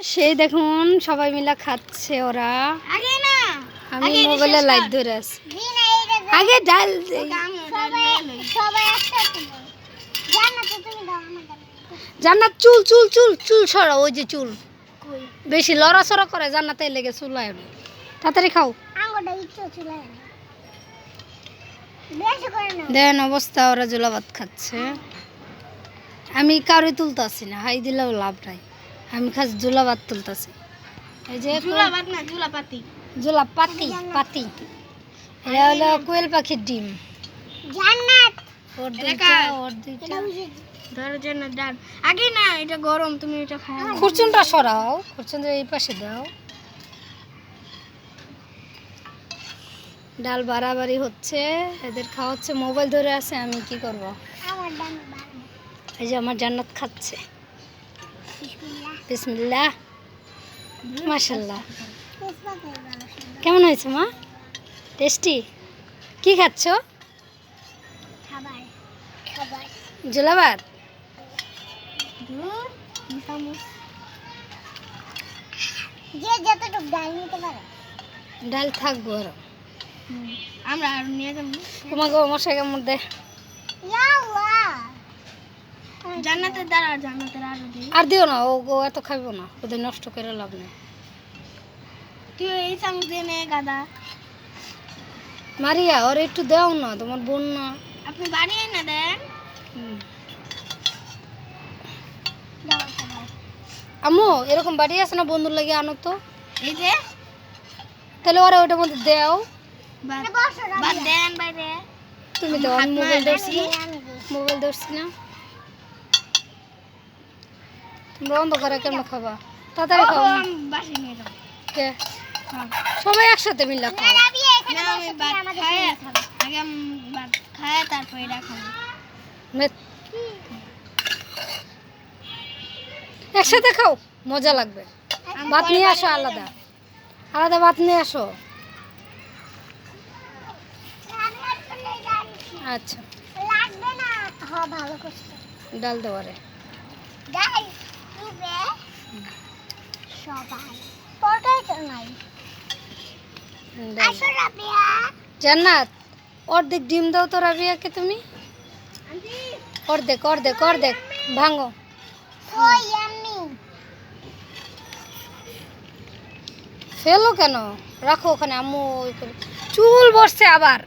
সেই দেখুন সবাই মিলে খাচ্ছে ওরা। আগে না আমি মোবাইলে লাইট ধরে আছি। আগে ডাল জান্নাত চুল চুল চুল চুল সরা, ওই যে চুল বেশি লড়াচড়া করে জান্নাতে লেগে চুলায়। তাড়াতাড়ি খাও। দেন অবস্থা, ওরা জোলা ভাত খাচ্ছে। আমি কারোই তুলতাছি না, হাই দিলেও লাভ নাই। আমি খাস জোলা ভাত তুলতাছি। এই যে জুলা ভাত না, জুলা পাতি। জোলা পাতি পাতি, এটা হলো কোয়েল পাখির ডিম। জান্নাত ওর দুইটা, ওর দুইটা। ধরো জান্নাত ডাল। আগে না, এটা গরম, তুমি এটা খাও। খুরচুনটা সরাও, খুরচুনটা এই পাশে দাও। ডাল বাড়াবাড়ি হচ্ছে, এদের খাওয়া হচ্ছে, মোবাইল ধরে আছে। আমি কি করব? এই যে আমার জান্নাত খাচ্ছে। বিসমিল্লাহ, মাশাআল্লাহ। কেমন হয়েছে মা? টেস্টি? কি খাচ্ছ? জোলা ভাত। ডাল থাকবো আর আমরা আর নিয়ে যাবো। তোমাকে মশাইয়ের মধ্যে জান্নাতের দ্বারা জান্নাতের আরো দিই। আর দিও না, ও ও এত খাইব না, ওদের নষ্ট করে লাভ নেই। তুই এই চামচ দিয়ে নে গাদা। মারিয়া, ওর একটু দাও না, তোমার বোন না। আপনি বাড়িয়ে না দেন। আম্মু এরকম বাড়ি আছে না, বন্ধুর লাগে আনো তো। এই যে তাহলে ওরা ওটার মধ্যে দাও। বাদ দেন বাইরে। তুমি দাও, আমি মোবাইল ধরছি, মোবাইল ধরছি না। তোমরা অন্ধকারে কেমন খাবা? তাড়াতাড়ি খাও। বাসি নিয়ে যাবো। কে? সবাই একসাথে মিলে খাও। না, আমি ভাত খাই আগে, আমি ভাত খাই তারপর এটা খাবো। একসাথে খাও, মজা লাগবে। ভাত নিয়ে আসো, আলাদা আলাদা ভাত নিয়ে আসো। আচ্ছা, ডাল দেওয়ারে জান্নাত, অর্ধেক ডিম দাও তো রাবিয়াকে তুমি। অর্ধেক অর্ধেক অর্ধেক ভাঙো। ফেলো কেন? রাখো ওখানে, আম্মু চুল বসছে আবার।